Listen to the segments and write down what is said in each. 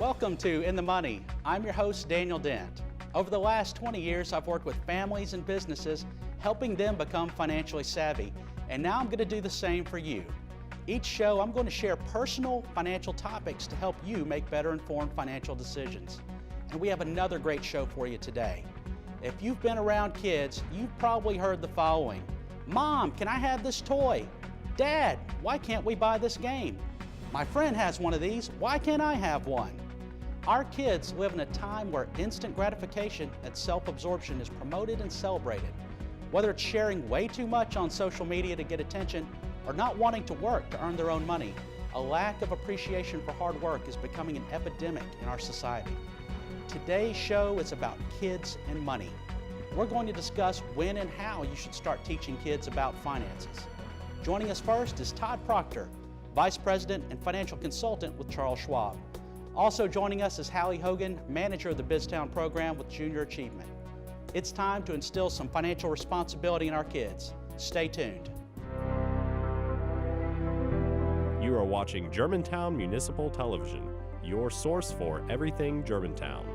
Welcome to In the Money. I'm your host, Daniel Dent. Over the last 20 years, I've worked with families and businesses, helping them become financially savvy, and now I'm going to do the same for you. Each show, I'm going to share personal financial topics to help you make better informed financial decisions. And we have another great show for you today. If you've been around kids, you've probably heard the following. Mom, can I have this toy? Dad, why can't we buy this game? My friend has one of these, why can't I have one? Our kids live in a time where instant gratification and self-absorption is promoted and celebrated. Whether it's sharing way too much on social media to get attention or not wanting to work to earn their own money, a lack of appreciation for hard work is becoming an epidemic in our society. Today's show is about kids and money. We're going to discuss when and how you should start teaching kids about finances. Joining us first is Todd Proctor, Vice President and Financial Consultant with Charles Schwab. Also joining us is Hallie Hogan, Manager of the Biztown program with Junior Achievement. It's time to instill some financial responsibility in our kids. Stay tuned. You are watching Germantown Municipal Television, your source for everything Germantown.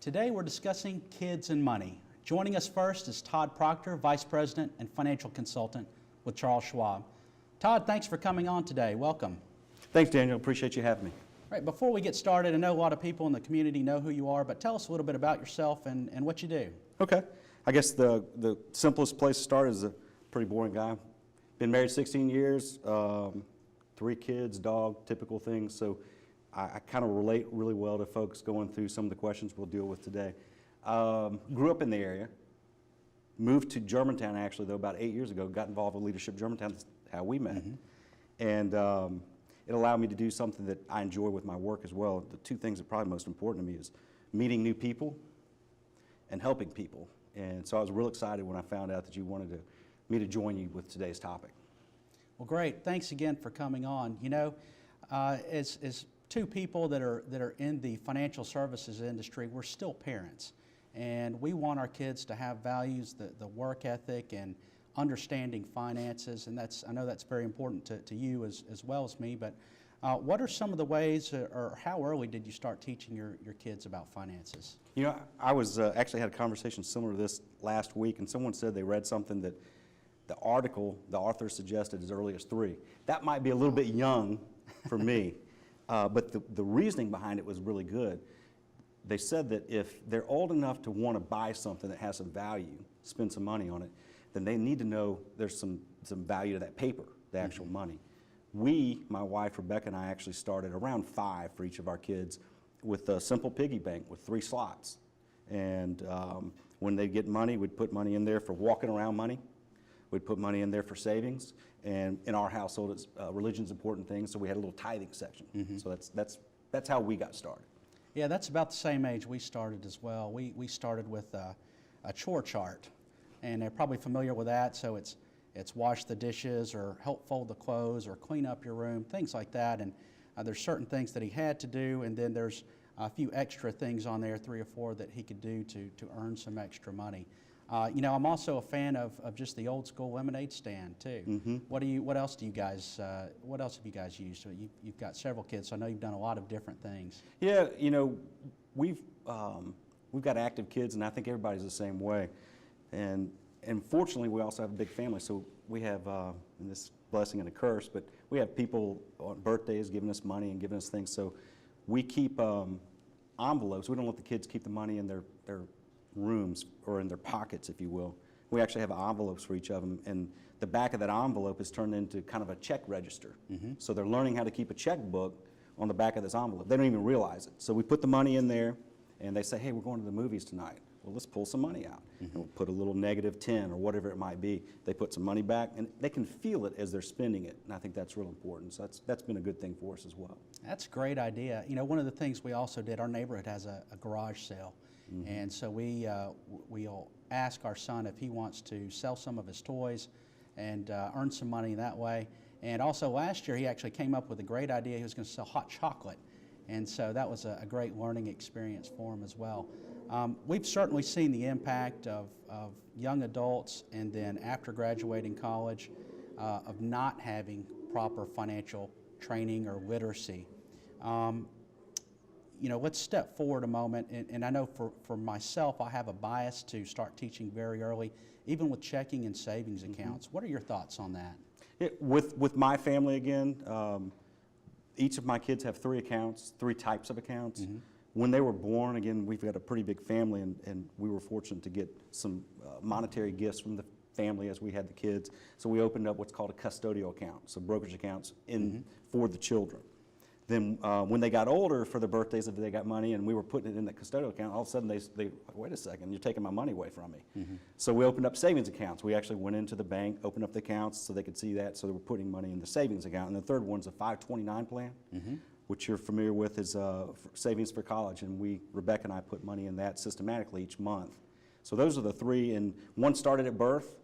Today we're discussing kids and money. Joining us first is Todd Proctor, Vice President and Financial Consultant with Charles Schwab. Todd, thanks for coming on today. Welcome. Thanks, Daniel. Appreciate you having me. Right, before we get started, I know a lot of people in the community know who you are, but tell us a little bit about yourself and what you do. Okay. I guess the simplest place to start is a pretty boring guy. Been married 16 years, 3 kids, dog, typical things. So I kind of relate really well to folks going through some of the questions we'll deal with today. Grew up in the area, moved to Germantown actually though about 8 years ago, got involved with Leadership Germantown, that's how we met. And it allowed me to do something that I enjoy with my work as well. The 2 things that are probably most important to me is meeting new people and helping people. And so I was real excited when I found out that you wanted me to join you with today's topic. Well, great. Thanks again for coming on. You know, as 2 people that are in the financial services industry, we're still parents. And we want our kids to have values, the work ethic and understanding finances. And I know that's very important to you as well as me. But what are some of the ways or how early did you start teaching your kids about finances? You know, I was actually had a conversation similar to this last week, and someone said they read something that the author suggested as early as 3. That might be a little bit young for me. But the reasoning behind it was really good. They said that if they're old enough to want to buy something that has some value, spend some money on it, then they need to know there's some value to that paper, the actual money. My wife Rebecca and I actually started around 5 for each of our kids with a simple piggy bank with 3 slots. And when they get money, we'd put money in there for walking around money. We'd put money in there for savings, and in our household, it's, religion's important thing, so we had a little tithing section. So that's how we got started. Yeah, that's about the same age we started as well. We started with a chore chart, and they're probably familiar with that. So it's wash the dishes, or help fold the clothes, or clean up your room, things like that. And there's certain things that he had to do, and then there's a few extra things on there, 3 or 4 that he could do to earn some extra money. You know, I'm also a fan of just the old school lemonade stand too. What else have you guys used? So you've got several kids, so I know you've done a lot of different things. Yeah, you know, we've got active kids, and I think everybody's the same way. And fortunately, we also have a big family, so we have and this blessing and a curse, but we have people on birthdays giving us money and giving us things. So we keep envelopes. We don't let the kids keep the money in their rooms or in their pockets, if you will. We actually have envelopes for each of them, and the back of that envelope is turned into kind of a check register. So they're learning how to keep a checkbook on the back of this envelope. They don't even realize it. So we put the money in there, and they say, hey, we're going to the movies tonight. Well, let's pull some money out. And we'll put a little -10 or whatever it might be. They put some money back, and they can feel it as they're spending it, and I think that's real important. So that's been a good thing for us as well. That's a great idea. You know, one of the things we also did, our neighborhood has a garage sale. And so we ask our son if he wants to sell some of his toys and earn some money that way. And also last year, he actually came up with a great idea. He was going to sell hot chocolate. And so that was a great learning experience for him as well. We've certainly seen the impact of young adults and then after graduating college of not having proper financial training or literacy. You know, let's step forward a moment, and I know for myself, I have a bias to start teaching very early, even with checking and savings accounts. What are your thoughts on that? With my family again, each of my kids have 3 accounts, 3 types of accounts. When they were born, again, we've got a pretty big family, and we were fortunate to get some monetary gifts from the family as we had the kids. So we opened up what's called a custodial account, so brokerage accounts for the children. Then when they got older for their birthdays, if they got money and we were putting it in the custodial account, all of a sudden they wait a second, you're taking my money away from me. So we opened up savings accounts. We actually went into the bank, opened up the accounts so they could see that, so they were putting money in the savings account. And the third one's a 529 plan, which you're familiar with is savings for college. And Rebecca and I put money in that systematically each month. So those are the 3, and one started at birth.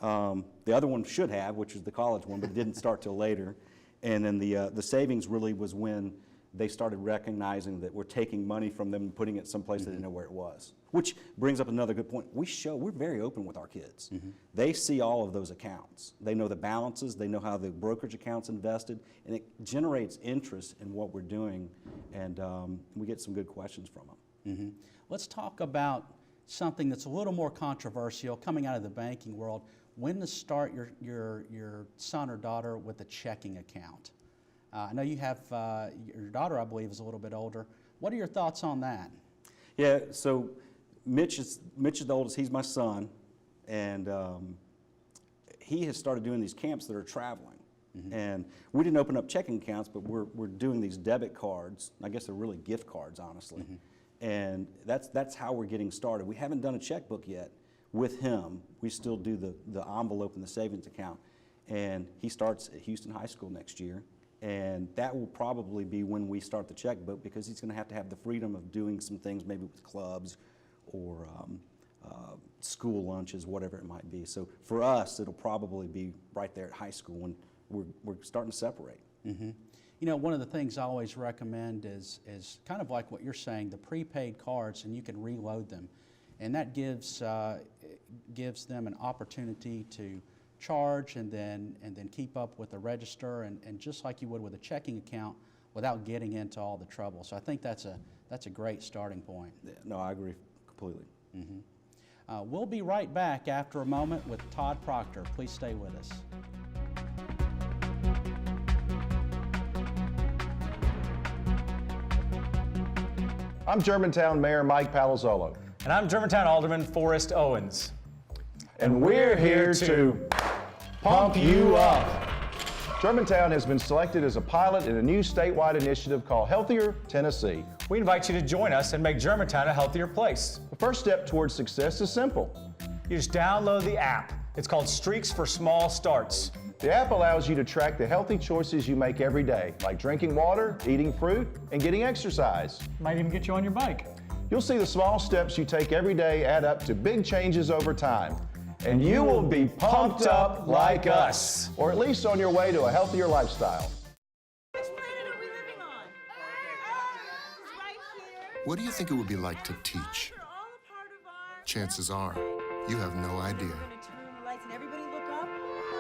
The other one should have, which is the college one, but it didn't start till later. And then the savings really was when they started recognizing that we're taking money from them and putting it someplace they didn't know where it was. Which brings up another good point. We're very open with our kids. They see all of those accounts. They know the balances, they know how the brokerage account's invested, and it generates interest in what we're doing, and we get some good questions from them. Let's talk about something that's a little more controversial coming out of the banking world. When to start your son or daughter with a checking account? I know you have, your daughter, I believe, is a little bit older. What are your thoughts on that? Yeah, so Mitch is the oldest. He's my son, and he has started doing these camps that are traveling. And we didn't open up checking accounts, but we're doing these debit cards. I guess they're really gift cards, honestly. And that's how we're getting started. We haven't done a checkbook yet with him. We still do the envelope and the savings account. And he starts at Houston High School next year. And that will probably be when we start the checkbook, because he's going to have the freedom of doing some things maybe with clubs or school lunches, whatever it might be. So for us, it'll probably be right there at high school when we're starting to separate. You know, one of the things I always recommend is kind of like what you're saying, the prepaid cards, and you can reload them. And that gives them an opportunity to charge and then keep up with the register, and just like you would with a checking account, without getting into all the trouble. So I think that's a great starting point. Yeah, no, I agree completely. We'll be right back after a moment with Todd Proctor. Please stay with us. I'm Germantown Mayor Mike Palazzolo. And I'm Germantown Alderman Forrest Owens. And we're here to pump you up. Germantown has been selected as a pilot in a new statewide initiative called Healthier Tennessee. We invite you to join us and make Germantown a healthier place. The first step towards success is simple. You just download the app. It's called Streaks for Small Starts. The app allows you to track the healthy choices you make every day, like drinking water, eating fruit, and getting exercise. Might even get you on your bike. You'll see the small steps you take every day add up to big changes over time. And you will be pumped up like us, or at least on your way to a healthier lifestyle. Which planet are we living on? Earth, right here. What do you think it would be like to teach? We're all a part of our... Chances are, you have no idea. We're gonna turn on the lights and everybody look up.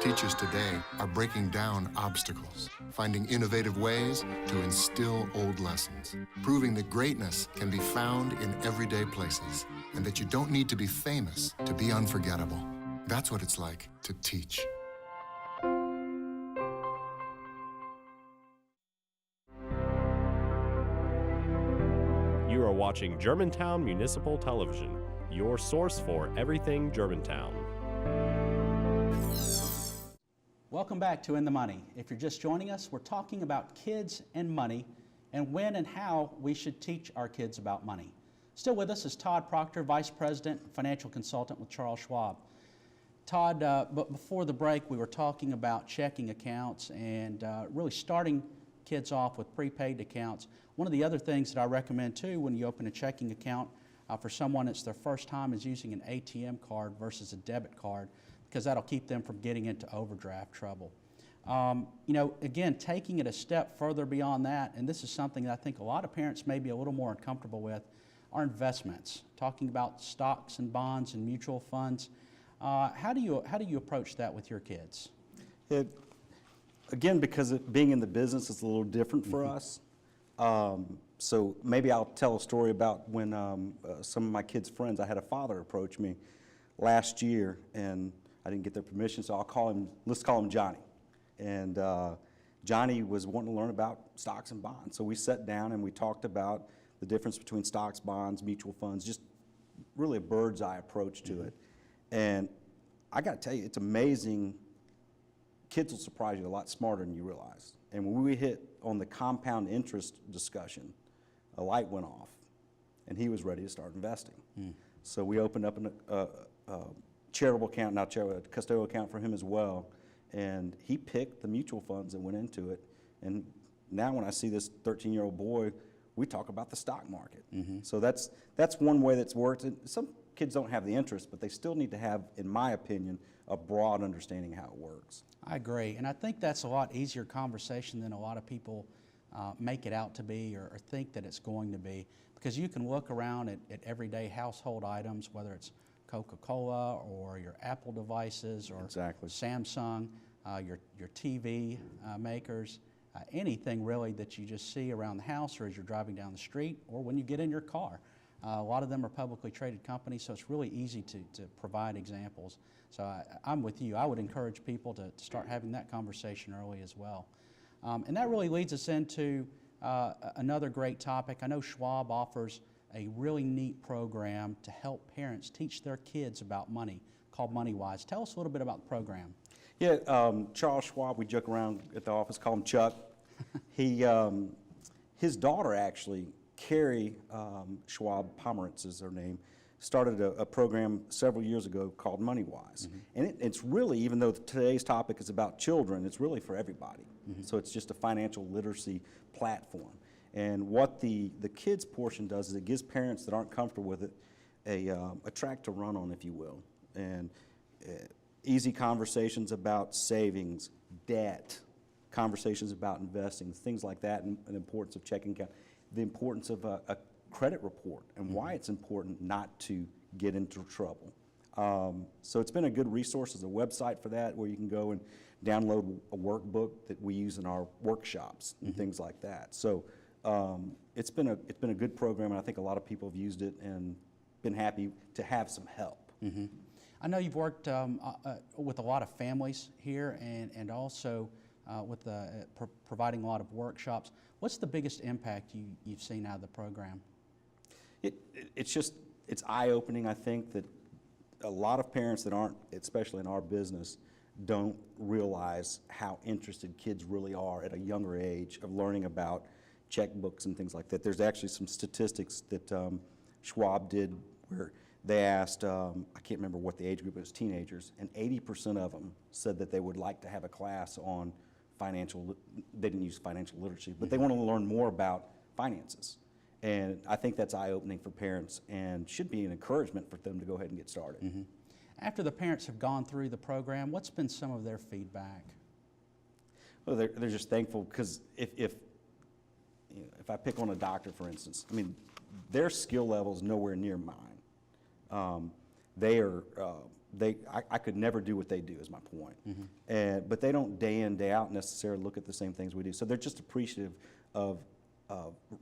Teachers today are breaking down obstacles, finding innovative ways to instill old lessons, proving that greatness can be found in everyday places, and that you don't need to be famous to be unforgettable. That's what it's like to teach. You are watching Germantown Municipal Television, your source for everything Germantown. Welcome back to In the Money. If you're just joining us, we're talking about kids and money and when and how we should teach our kids about money. Still with us is Todd Proctor, Vice President and Financial Consultant with Charles Schwab. Todd, but before the break, we were talking about checking accounts and really starting kids off with prepaid accounts. One of the other things that I recommend too when you open a checking account For someone, it's their first time is using an ATM card versus a debit card, because that'll keep them from getting into overdraft trouble. You know, again, taking it a step further beyond that, and this is something that I think a lot of parents may be a little more uncomfortable with, are investments. Talking about stocks and bonds and mutual funds. How do you approach that with your kids? Again, because being in the business is a little different for us. So maybe I'll tell a story about when some of my kids' friends, I had a father approach me last year, and I didn't get their permission, so let's call him Johnny. And Johnny was wanting to learn about stocks and bonds. So we sat down and we talked about the difference between stocks, bonds, mutual funds, just really a bird's eye approach to it. And I got to tell you, it's amazing. Kids will surprise you a lot smarter than you realize. And when we hit on the compound interest discussion, a light went off, and he was ready to start investing. So we opened up a charitable account, not charitable, a custodial account for him as well. And he picked the mutual funds and went into it. And now when I see this 13-year-old boy, we talk about the stock market. So that's one way that's worked. And some kids don't have the interest, but they still need to have, in my opinion, a broad understanding of how it works. I agree, and I think that's a lot easier conversation than a lot of people make it out to be or think that it's going to be, because you can look around at everyday household items, whether it's Coca-Cola or your Apple devices or Samsung, your TV makers, anything really that you just see around the house or as you're driving down the street or when you get in your car. A lot of them are publicly traded companies, so it's really easy to provide examples. So I'm with you. I would encourage people to start having that conversation early as well. And that really leads us into another great topic. I know Schwab offers a really neat program to help parents teach their kids about money called MoneyWise. Tell us a little bit about the program. Yeah, Charles Schwab, we joke around at the office, call him Chuck. His daughter actually, Carrie Schwab Pomerantz is her name, started a program several years ago called MoneyWise. And it's really, even though today's topic is about children, it's really for everybody. So it's just a financial literacy platform. And what the kids portion does is it gives parents that aren't comfortable with it a track to run on, if you will. And easy conversations about savings, debt, conversations about investing, things like that, and the importance of checking account, the importance of a credit report, and why it's important not to get into trouble. So it's been a good resource. There's a website for that where you can go and download a workbook that we use in our workshops and things like that. So it's been a good program, and I think a lot of people have used it and been happy to have some help. I know you've worked with a lot of families here and also with providing a lot of workshops. What's the biggest impact you've seen out of the program? It's eye-opening. I think that a lot of parents that aren't, especially in our business, don't realize how interested kids really are at a younger age of learning about checkbooks and things like that. There's actually some statistics that Schwab did where they asked, I can't remember what the age group was, teenagers, and 80% of them said that they would like to have a class on they didn't use financial literacy, but they want to learn more about finances. And I think that's eye-opening for parents and should be an encouragement for them to go ahead and get started. After the parents have gone through the program, what's been some of their feedback? Well, they're just thankful because if I pick on a doctor, for instance, I mean, their skill level is nowhere near mine. I could never do what they do, is my point. But they don't day in, day out necessarily look at the same things we do. So they're just appreciative of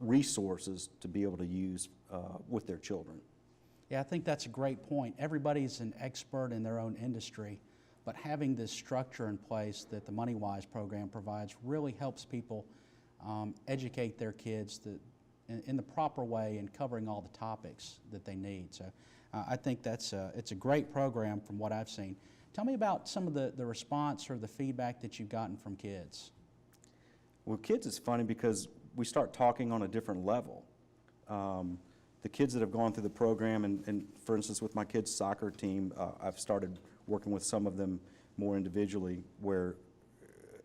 resources to be able to use with their children. Yeah, I think that's a great point. Everybody's an expert in their own industry, but having this structure in place that the MoneyWise program provides really helps people educate their kids in the proper way and covering all the topics that they need. So I think it's a great program from what I've seen. Tell me about some of the response or the feedback that you've gotten from kids. Well, kids, it's funny because we start talking on a different level. The kids that have gone through the program, and for instance, with my kids' soccer team, I've started working with some of them more individually, where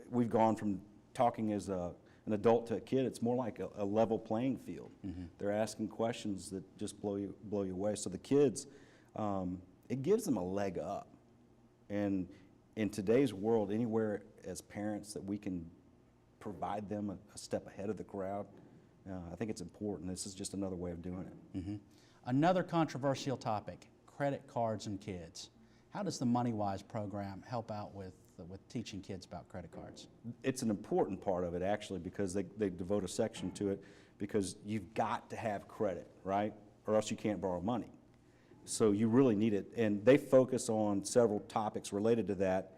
we've gone from talking as an an adult to a kid, it's more like a level playing field. They're asking questions that just blow you away. So the kids, it gives them a leg up. And in today's world, anywhere as parents that we can provide them a step ahead of the crowd, I think it's important. This is just another way of doing it. Another controversial topic, credit cards and kids. How does the MoneyWise program help out with teaching kids about credit cards? It's an important part of it, actually, because they devote a section to it, because you've got to have credit, right? Or else you can't borrow money. So you really need it. And they focus on several topics related to that,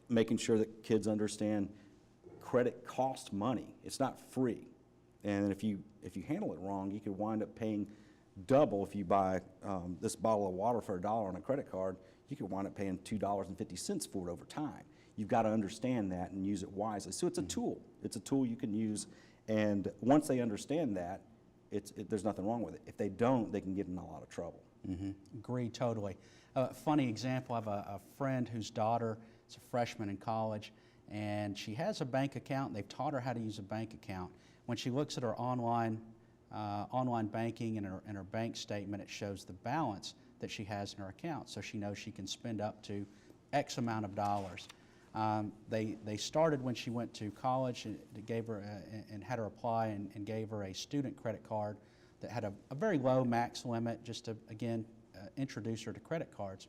making sure that kids understand credit costs money. It's not free. And if you handle it wrong, you could wind up paying double. If you buy this bottle of water for $1 on a credit card, you could wind up paying $2.50 for it over time. You've got to understand that and use it wisely. So it's a tool. It's a tool you can use. And once they understand that, there's nothing wrong with it. If they don't, they can get in a lot of trouble. Agree totally. Funny example, I have a friend whose daughter is a freshman in college, and she has a bank account. They've taught her how to use a bank account. When she looks at her online banking and her bank statement, it shows the balance that she has in her account, so she knows she can spend up to X amount of dollars. They started when she went to college and gave her and had her apply and gave her a student credit card that had a very low max limit, just to again introduce her to credit cards.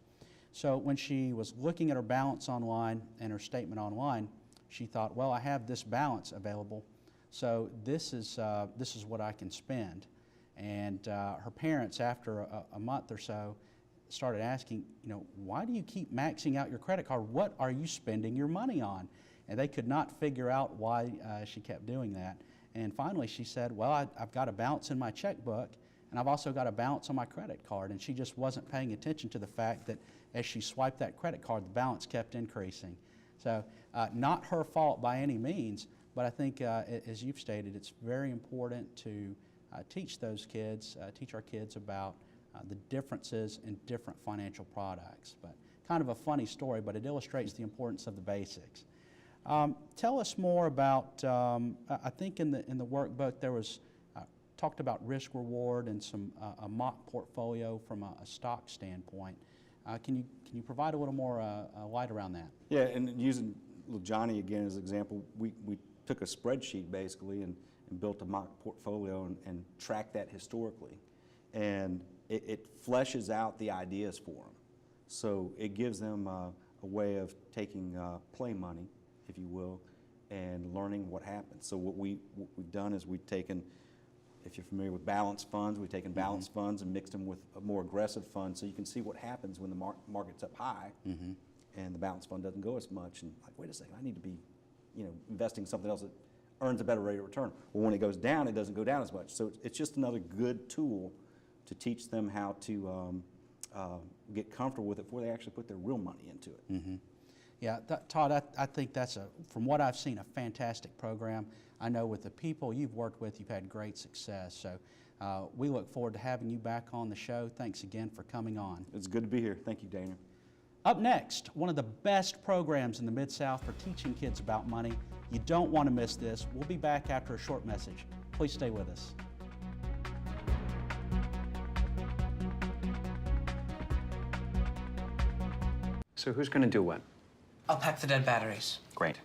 So when she was looking at her balance online and her statement online, she thought, well, I have this balance available, so this is what I can spend. And her parents, after a month or so, started asking, why do you keep maxing out your credit card? What are you spending your money on? And they could not figure out why she kept doing that. And finally she said, well, I've got a balance in my checkbook, and I've also got a balance on my credit card. And she just wasn't paying attention to the fact that as she swiped that credit card, the balance kept increasing. So not her fault by any means, but I think, as you've stated, it's very important to teach our kids about the differences in different financial products. But kind of a funny story, but it illustrates the importance of the basics. Tell us more about, I think in the workbook there was talked about risk reward and a mock portfolio from a stock standpoint. Can you provide a little more light around that? Yeah, and using little Johnny again as an example, we took a spreadsheet basically and built a mock portfolio and tracked that historically. And it fleshes out the ideas for them. So it gives them a way of taking play money, if you will, and learning what happens. So what we've done is we've taken, if you're familiar with balanced funds, we've taken balanced funds and mixed them with a more aggressive fund, so you can see what happens when the market's up high and the balanced fund doesn't go as much. And like, wait a second, I need to be investing in something else that earns a better rate of return. Well, when it goes down, it doesn't go down as much. So it's just another good tool to teach them how to get comfortable with it before they actually put their real money into it. Yeah, Todd, I think that's, from what I've seen, a fantastic program. I know with the people you've worked with, you've had great success. So we look forward to having you back on the show. Thanks again for coming on. It's good to be here. Thank you, Daniel. Up next, one of the best programs in the Mid-South for teaching kids about money. You don't want to miss this. We'll be back after a short message. Please stay with us. So who's going to do what? I'll pack the dead batteries. Great.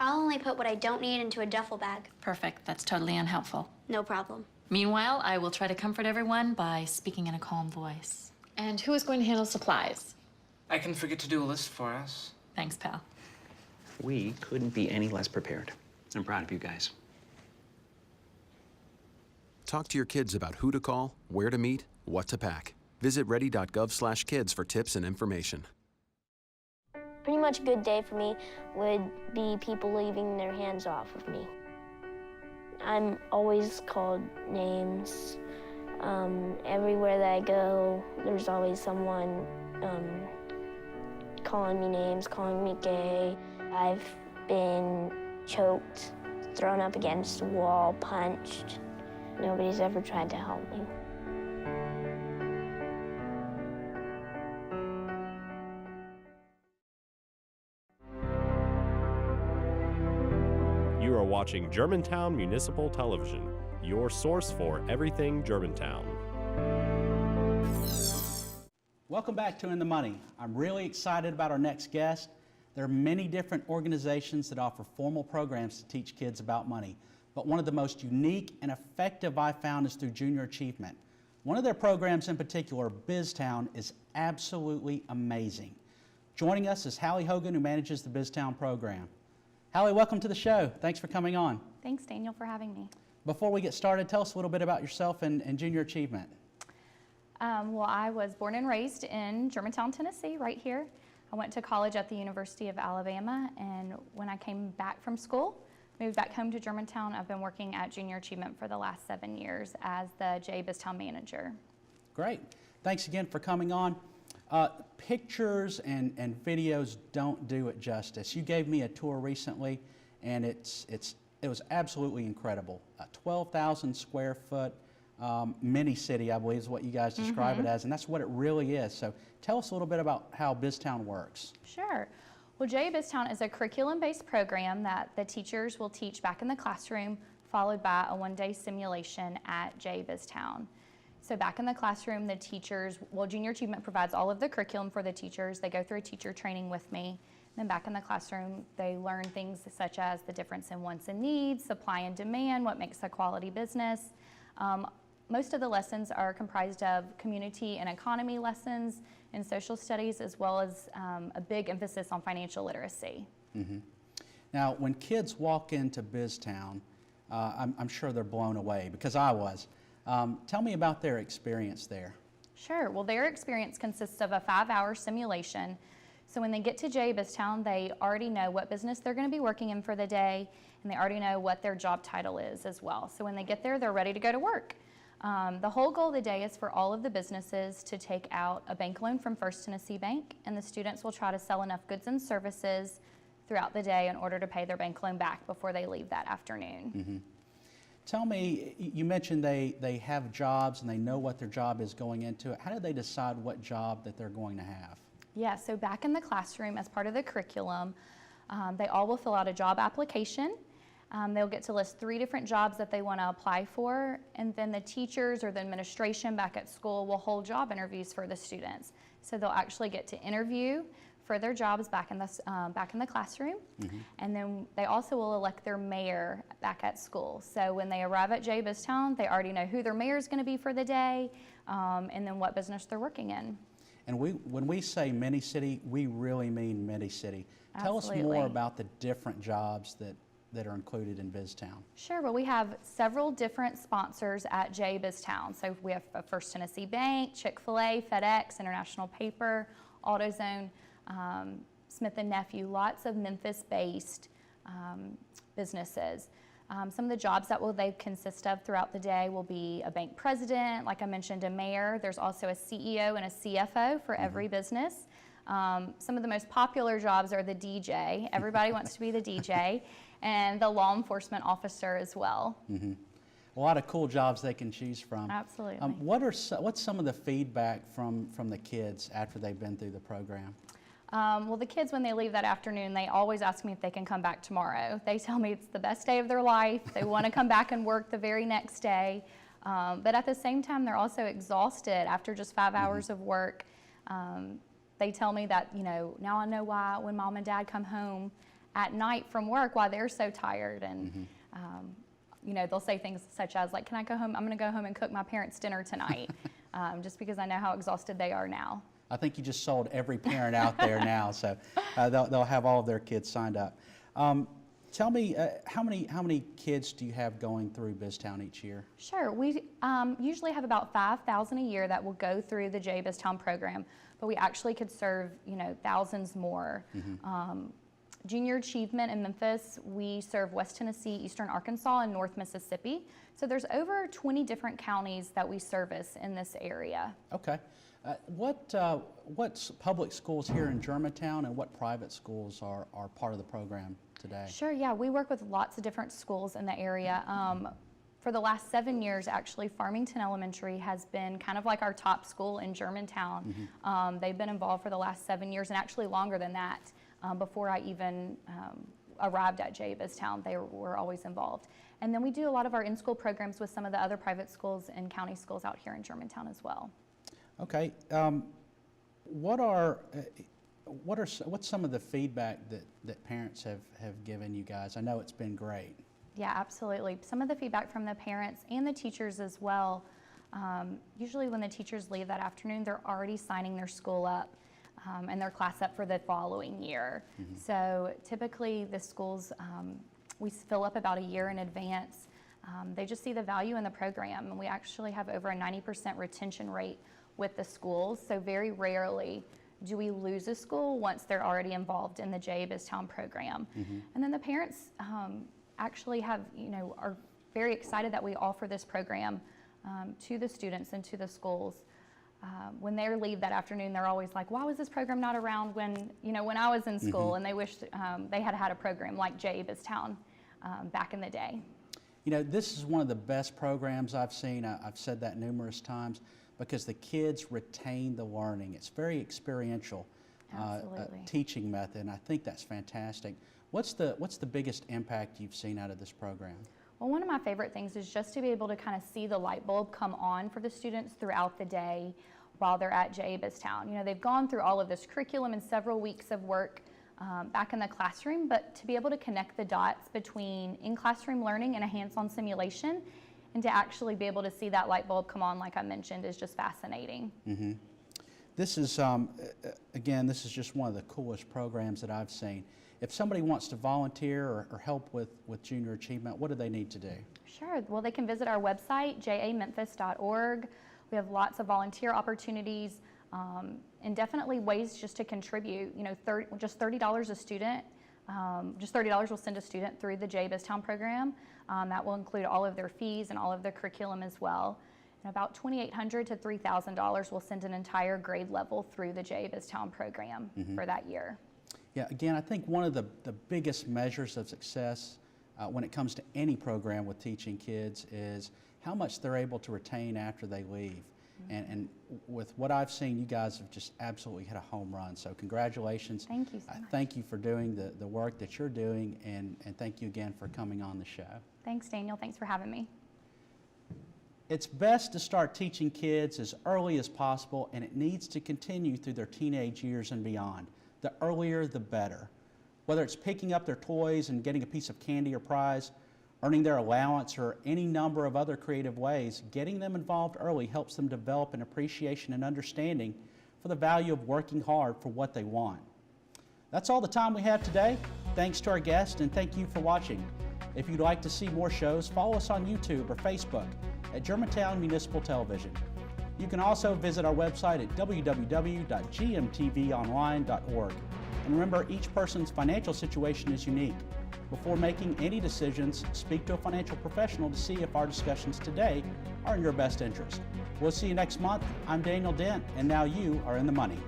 I'll only put what I don't need into a duffel bag. Perfect. That's totally unhelpful. No problem. Meanwhile, I will try to comfort everyone by speaking in a calm voice. And who is going to handle supplies? I can forget to do a list for us. Thanks, pal. We couldn't be any less prepared. I'm proud of you guys. Talk to your kids about who to call, where to meet, what to pack. Visit ready.gov/kids for tips and information. Pretty much a good day for me would be people leaving their hands off of me. I'm always called names. Everywhere that I go, there's always someone calling me names, calling me gay. I've been choked, thrown up against a wall, punched. Nobody's ever tried to help me. You are are watching Germantown Municipal Television, your source for everything Germantown. Welcome back to In the Money. I'm really excited about our next guest. There are many different organizations that offer formal programs to teach kids about money, but one of the most unique and effective I found is through Junior Achievement. One of their programs in particular, Biztown, is absolutely amazing. Joining us is Hallie Hogan, who manages the Biztown program. Hallie, welcome to the show. Thanks for coming on. Thanks, Daniel, for having me. Before we get started, tell us a little bit about yourself and Junior Achievement. Well, I was born and raised in Germantown, Tennessee, right here. I went to college at the University of Alabama, and when I came back from school, moved back home to Germantown. I've been working at Junior Achievement for the last 7 years as the Biztown manager. Great. Thanks again for coming on. Pictures and videos don't do it justice. You gave me a tour recently, and it was absolutely incredible. A 12,000 square foot mini city, I believe is what you guys describe it as, and that's what it really is. So tell us a little bit about how Biztown works. Sure. Well, Biztown is a curriculum-based program that the teachers will teach back in the classroom, followed by a one-day simulation at Biztown. So back in the classroom, the teachers, well, Junior Achievement provides all of the curriculum for the teachers. They go through teacher training with me. Then back in the classroom, they learn things such as the difference in wants and needs, supply and demand, what makes a quality business. Most of the lessons are comprised of community and economy lessons and social studies, as well as a big emphasis on financial literacy. Now, when kids walk into Biztown, I'm sure they're blown away, because I was. Tell me about their experience there. Sure. Well, their experience consists of a 5-hour simulation. So when they get to Biztown, they already know what business they're going to be working in for the day, and they already know what their job title is as well. So when they get there, they're ready to go to work. The whole goal of the day is for all of the businesses to take out a bank loan from First Tennessee Bank, and the students will try to sell enough goods and services throughout the day in order to pay their bank loan back before they leave that afternoon. Tell me, you mentioned they have jobs and they know what their job is going into it. How do they decide what job that they're going to have? Yeah, so back in the classroom, as part of the curriculum, they all will fill out a job application. They'll get to list 3 different jobs that they want to apply for, and then the teachers or the administration back at school will hold job interviews for the students. So they'll actually get to interview for their jobs back in the classroom, and then they also will elect their mayor back at school. So when they arrive at Biztown, they already know who their mayor is going to be for the day, and then what business they're working in. And when we say mini city, we really mean mini city. Tell us more about the different jobs that are included in Biztown. Sure. Well, we have several different sponsors at Biztown. So we have First Tennessee Bank, Chick-fil-A, FedEx, International Paper, AutoZone, Smith & Nephew, lots of Memphis-based businesses. Some of the jobs that they consist of throughout the day will be a bank president, like I mentioned, a mayor. There's also a CEO and a CFO for every business. Some of the most popular jobs are the DJ. Everybody wants to be the DJ. And the law enforcement officer as well. A lot of cool jobs they can choose from. Absolutely. What's some of the feedback from the kids after they've been through the program? Well, the kids, when they leave that afternoon, they always ask me if they can come back tomorrow. They tell me it's the best day of their life. They want to come back and work the very next day. But at the same time, they're also exhausted after just 5 hours of work. They tell me that, now I know why when mom and dad come home at night from work, why they're so tired. And, they'll say things such as, like, can I go home? I'm going to go home and cook my parents' dinner tonight, just because I know how exhausted they are now. I think you just sold every parent out there now, so they'll have all of their kids signed up. Tell me, how many kids do you have going through Biztown each year? Sure. We usually have about 5,000 a year that will go through the Biztown program, but we actually could serve, thousands more. Junior Achievement in Memphis, we serve West Tennessee, Eastern Arkansas, and North Mississippi. So there's over 20 different counties that we service in this area. Okay. What public schools here in Germantown and what private schools are part of the program today? Sure, yeah. We work with lots of different schools in the area. For the last 7 years, actually, Farmington Elementary has been kind of like our top school in Germantown. They've been involved for the last 7 years, and actually longer than that. Before I even arrived at J. Biztown, they were always involved. And then we do a lot of our in-school programs with some of the other private schools and county schools out here in Germantown as well. Okay. What's some of the feedback that parents have given you guys? I know it's been great. Yeah, absolutely. Some of the feedback from the parents and the teachers as well. Usually when the teachers leave that afternoon, they're already signing their school up and their class up for the following year. Mm-hmm. So typically the schools, we fill up about a year in advance. They just see the value in the program, and we actually have over a 90% retention rate with the schools. So very rarely do we lose a school once they're already involved in the J. Biztown program. Mm-hmm. And then the parents actually are very excited that we offer this program to the students and to the schools. When they leave that afternoon, they're always like, why was this program not around when I was in school? Mm-hmm. And they wish they had had a program like J. Biztown back in the day. This is one of the best programs I've seen. I've said that numerous times, because the kids retain the learning. It's very experiential teaching method, and I think that's fantastic. What's the biggest impact you've seen out of this program? Well, one of my favorite things is just to be able to kind of see the light bulb come on for the students throughout the day while they're at J. Biztown. They've gone through all of this curriculum and several weeks of work back in the classroom, but to be able to connect the dots between in-classroom learning and a hands-on simulation, and to actually be able to see that light bulb come on, like I mentioned, is just fascinating. Mm-hmm. This is, again, this is just one of the coolest programs that I've seen. If somebody wants to volunteer or help with junior achievement, what do they need to do? Sure. Well, they can visit our website, jamemphis.org. We have lots of volunteer opportunities and definitely ways just to contribute. Just $30 a student. Just $30 will send a student through the J. Biztown program. That will include all of their fees and all of their curriculum as well. And about $2,800 to $3,000 will send an entire grade level through the J. Biztown program for that year. Yeah, again, I think one of the biggest measures of success when it comes to any program with teaching kids is how much they're able to retain after they leave. And with what I've seen, you guys have just absolutely hit a home run. So congratulations. Thank you so much. Thank you for doing the work that you're doing, and thank you again for coming on the show. Thanks, Daniel. Thanks for having me. It's best to start teaching kids as early as possible, and it needs to continue through their teenage years and beyond. The earlier, the better. Whether it's picking up their toys and getting a piece of candy or prize, earning their allowance, or any number of other creative ways, getting them involved early helps them develop an appreciation and understanding for the value of working hard for what they want. That's all the time we have today. Thanks to our guests, and thank you for watching. If you'd like to see more shows, follow us on YouTube or Facebook at Germantown Municipal Television. You can also visit our website at www.gmtvonline.org. And remember, each person's financial situation is unique. Before making any decisions, speak to a financial professional to see if our discussions today are in your best interest. We'll see you next month. I'm Daniel Dent, and now you are in the money.